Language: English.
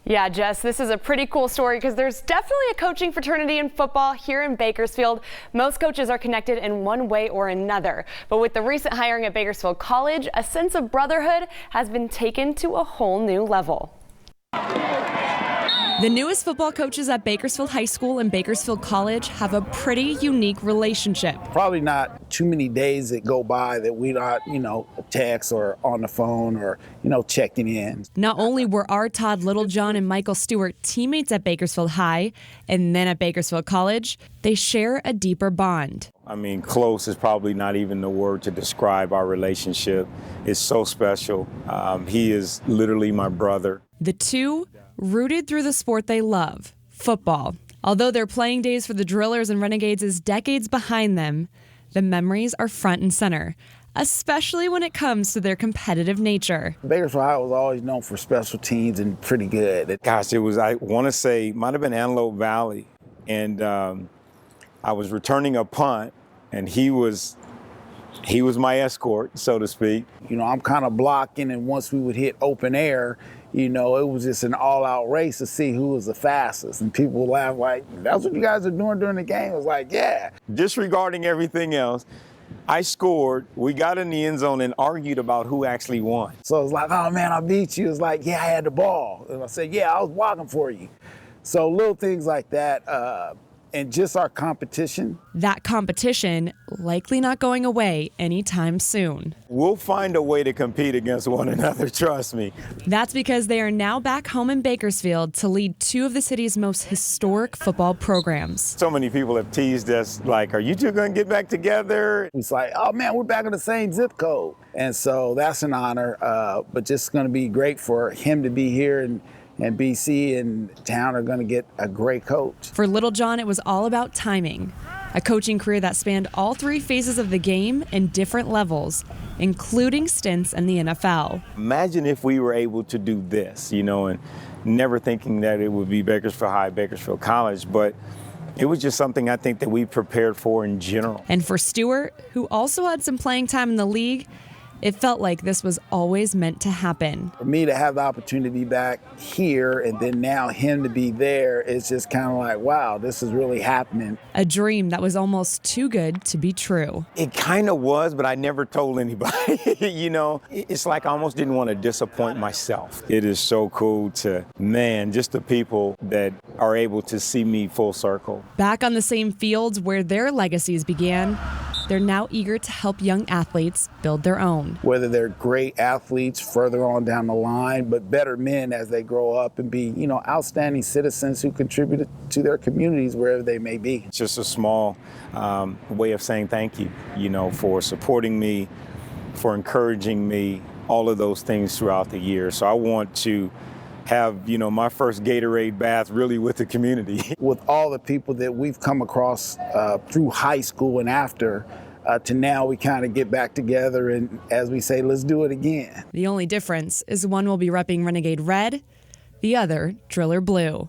Yeah, Jess, this is a pretty cool story because there's definitely a coaching fraternity in football here in Bakersfield. Most coaches are connected in one way or another. But with the recent hiring at Bakersfield College, a sense of brotherhood has been taken to a whole new level. The newest football coaches at Bakersfield High School and Bakersfield College have a pretty unique relationship. Probably not too many days that go by that we not, text or on the phone or, checking in. Not only were our Todd Littlejohn and Michael Stewart teammates at Bakersfield High and then at Bakersfield College, they share a deeper bond. I mean, close is probably not even the word to describe our relationship. It's so special. He is literally my brother. The two rooted through the sport they love, football. Although their playing days for the Drillers and Renegades is decades behind them, the memories are front and center, especially when it comes to their competitive nature. Bakersfield High was always known for special teams and pretty good. Gosh, it was, I want to say, might have been Antelope Valley. And I was returning a punt, and he was my escort, so to speak. I'm kind of blocking, and once we would hit open air, it was just an all-out race to see who was the fastest. And people would laugh like, that's what you guys are doing during the game? I was like, yeah. Disregarding everything else, I scored, we got in the end zone and argued about who actually won. So it was like, oh man, I beat you. It's like, yeah, I had the ball. And I said, yeah, I was blocking for you. So little things like that. And just our competition. That competition likely not going away anytime soon. We'll find a way to compete against one another, trust me. That's because they are now back home in Bakersfield to lead two of the city's most historic football programs. So many people have teased us, like, are you two going to get back together? It's like, oh man, we're back in the same zip code. And so that's an honor, but just going to be great for him to be here, and BC and town are going to get a great coach. For Littlejohn, it was all about timing. A coaching career that spanned all three phases of the game and different levels, including stints in the NFL. Imagine if we were able to do this, and never thinking that it would be Bakersfield High, Bakersfield College, but it was just something I think that we prepared for in general. And for Stewart, who also had some playing time in the league, it felt like this was always meant to happen. For me to have the opportunity back here and then now him to be there, it's just kind of like, wow, this is really happening. A dream that was almost too good to be true. It kind of was, but I never told anybody. It's like I almost didn't want to disappoint myself. It is so cool to, just the people that are able to see me full circle. Back on the same fields where their legacies began, they're now eager to help young athletes build their own. Whether they're great athletes further on down the line, but better men as they grow up and be, outstanding citizens who contribute to their communities wherever they may be. It's just a small way of saying thank you, for supporting me, for encouraging me, all of those things throughout the year. So I want to have, my first Gatorade bath really with the community. With all the people that we've come across through high school and after, to now we kind of get back together and, as we say, let's do it again. The only difference is one will be repping Renegade Red, the other Driller Blue.